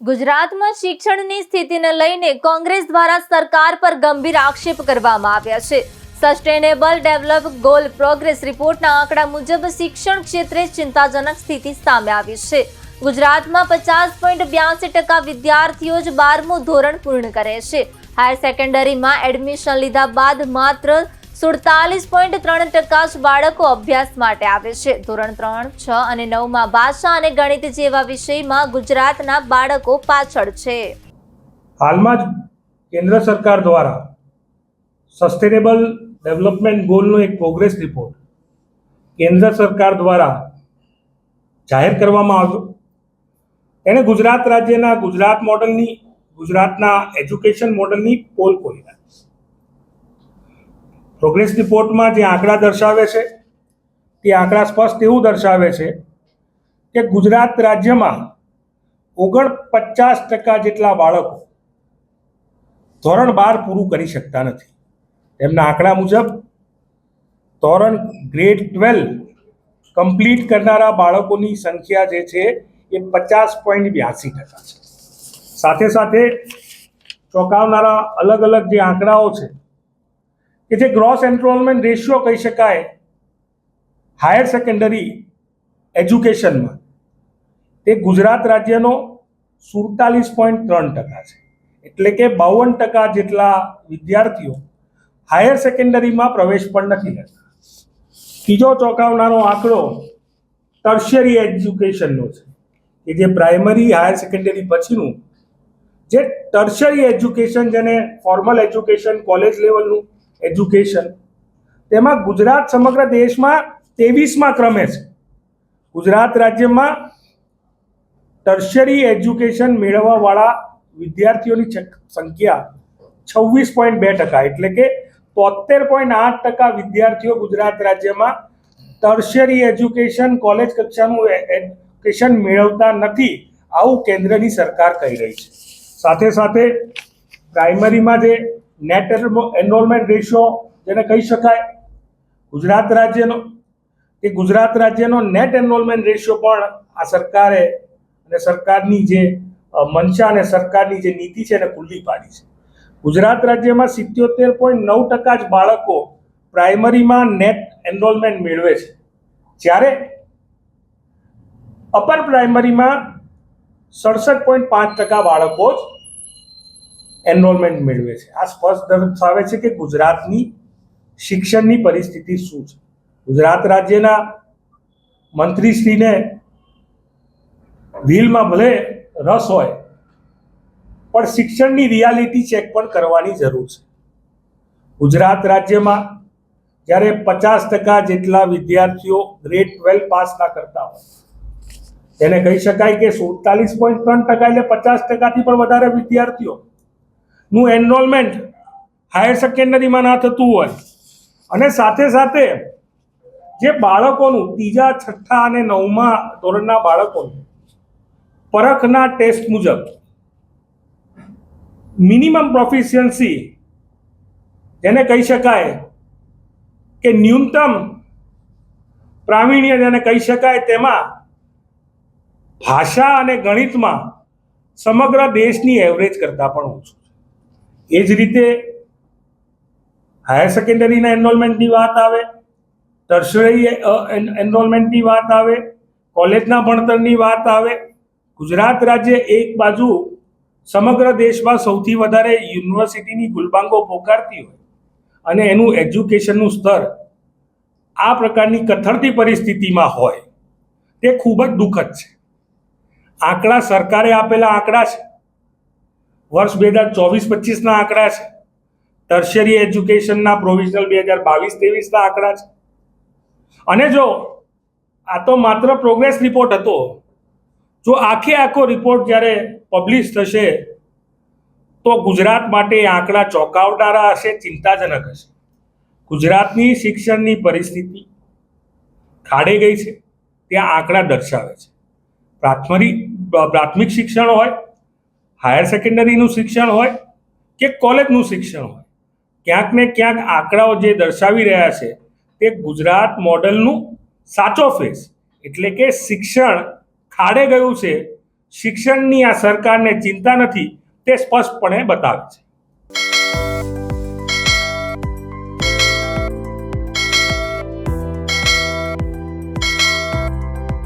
ગુજરાતમાં શિક્ષણની સ્થિતિને લઈને કોંગ્રેસ દ્વારા સરકાર પર ગંભીર આક્ષેપ કરવામાં આવ્યા છે. સસ્ટેનેબલ ડેવલપ ગોલ પ્રોગ્રેસ રિપોર્ટના આંકડા મુજબ શિક્ષણ ક્ષેત્રે ચિંતાજનક સ્થિતિ સામે આવી છે. ગુજરાતમાં 50.82% વિદ્યાર્થીઓ જ 12મું ધોરણ પૂર્ણ કરે છે. હાયર સેકન્ડરીમાં એડમિશન લીધા બાદ માત્ર 47.3% જ બાળકો અભ્યાસ માટે આવે છે. ધોરણ 3, 6 અને 9માં ભાષા અને ગણિત જેવા વિષયમાં ગુજરાતના બાળકો પાછળ છે. હાલમાં જ કેન્દ્ર સરકાર દ્વારા સસ્ટેનેબલ ડેવલપમેન્ટ ગોલનો એક પ્રોગ્રેસ રિપોર્ટ કેન્દ્ર સરકાર દ્વારા જાહેર કરવામાં આવ્યો. એણે ગુજરાત રાજ્યના ગુજરાતના એજ્યુકેશન મોડલની પોલ ખોલી નાખી. પ્રોગ્રેસ રિપોર્ટમાં જે આંકડા દર્શાવે છે તે આંકડા સ્પષ્ટ એવું દર્શાવે છે કે ગુજરાત રાજ્યમાં 49% જેટલા બાળકો ધોરણ 12 પૂરું કરી શકતા નથી. તેમના આંકડા મુજબ ધોરણ ગ્રેડ 12 કમ્પ્લીટ કરનારા બાળકોની સંખ્યા જે છે એ 50.82% છે. સાથે સાથે ચોંકાવનારા અલગ અલગ જે આંકડાઓ છે કે જે ગ્રોસ એનરોલમેન્ટ રેશિયો કહી શકાય હાયર સેકન્ડરી એજ્યુકેશનમાં, તે ગુજરાત રાજ્યનો 47.3% છે. એટલે કે 52% જેટલા વિદ્યાર્થીઓ હાયર સેકન્ડરીમાં પ્રવેશ પણ નથી લેતા. ત્રીજો ચોંકાવનારો આંકડો ટર્શિયરી એજ્યુકેશનનો છે કે જે પ્રાઇમરી હાયર સેકન્ડરી પછીનું જે ટર્શિયરી એજ્યુકેશન, જેને ફોર્મલ એજ્યુકેશન, કોલેજ લેવલનું એજ્યુકેશન, તેમાં ગુજરાત સમગ્ર દેશમાં 23મા ક્રમે છે. ગુજરાત રાજ્યમાં ટર્શિયરી એજ્યુકેશન મેળવવાવાળા વિદ્યાર્થીઓની સંખ્યા 26.2%, એટલે કે 73.8% વિદ્યાર્થીઓ ગુજરાત રાજ્યમાં ટર્શિયરી એજ્યુકેશન, કોલેજ કક્ષાનું એજ્યુકેશન મેળવતા નથી, આવું કેન્દ્રની સરકાર કહી રહી છે. સાથે સાથે પ્રાઇમરીમાં જે નેટ એનરોલમેન્ટ રેશિયો જેને કહી શકાય ગુજરાત રાજ્યનો નેટ એનરોલમેન્ટ રેશિયો પણ આ સરકારે અને સરકારની જે મંશા અને સરકારની જે નીતિ છે એને ખુલ્લી પાડી છે. ગુજરાત રાજ્યમાં 77.9% જ બાળકો પ્રાઇમરીમાં નેટ એનરોલમેન્ટ મેળવે છે, જ્યારે અપર પ્રાઇમરીમાં 67.5% બાળકો જ એનરોલમેન્ટ મેળવે છે. આ સ્પષ્ટ દર્શાવે છે કે ગુજરાતની શિક્ષણની પરિસ્થિતિ શું છે. ગુજરાત રાજ્યના મંત્રીશ્રીને વ્હીલમાં ભલે રસ હોય પણ શિક્ષણની રિયાલિટી ચેક પણ કરવાની જરૂર છે. ગુજરાત રાજ્યમાં જ્યારે 50% જેટલા વિદ્યાર્થીઓ ગ્રેડ 12 પાસ ના કરતા હોય, તેને કહી શકાય કે 47.3% એટલે 50%થી પણ વધારે વિદ્યાર્થીઓનું એનરોલમેન્ટ હાયર સેકન્ડરીમાં ના થતું હોય, અને સાથે સાથે જે બાળકોનું 3, 6 અને 9મા ધોરણના બાળકોનું પરખના ટેસ્ટ મુજબ મિનિમમ પ્રોફિશિયન્સી, જેને કહી શકાય કે ન્યૂનતમ પ્રાવીણ્ય જેને કહી શકાય, તેમાં ભાષા અને ગણિતમાં સમગ્ર દેશની એવરેજ કરતાં પણ ઓછું છે. એ જ રીતે હાયર સેકન્ડરીના એનરોલમેન્ટની વાત આવે, ટર્શરી એનરોલમેન્ટની વાત આવે, કોલેજના ભણતરની વાત આવે, ગુજરાત રાજ્ય એક બાજુ સમગ્ર દેશમાં સૌથી વધારે યુનિવર્સિટીની ગુલબાંગો પોકારતી હોય અને એનું એજ્યુકેશનનું સ્તર આ પ્રકારની કથળતી પરિસ્થિતિમાં હોય, તે ખૂબ જ દુઃખદ છે. આંકડા સરકારે આપેલા આંકડા છે, વર્ષ 2024-25ના આંકડા છે, ટર્શિયરી એજ્યુકેશનના પ્રોવિઝનલ 2022-23ના આંકડા છે. અને જો આ તો માત્ર પ્રોગ્રેસ રિપોર્ટ હતો, જો આખો રિપોર્ટ જ્યારે પબ્લિશ થશે તો ગુજરાત માટે આંકડા ચોંકાવનારા હશે, ચિંતાજનક હશે. ગુજરાતની શિક્ષણની પરિસ્થિતિ ખાડે ગઈ છે, ત્યાં આંકડા દર્શાવે છે. પ્રાથમિક શિક્ષણ હોય, હાયર સેકન્ડરીનું શિક્ષણ હોય કે કોલેજનું શિક્ષણ હોય, ક્યાંક ને ક્યાંક આંકડાઓ જે દર્શાવી રહ્યા છે તે ગુજરાત મોડલનું સાચો ફેસ, એટલે કે શિક્ષણ ખાડે ગયું છે શિક્ષણની આ સરકારને ચિંતા નથી તે સ્પષ્ટપણે બતાવે છે.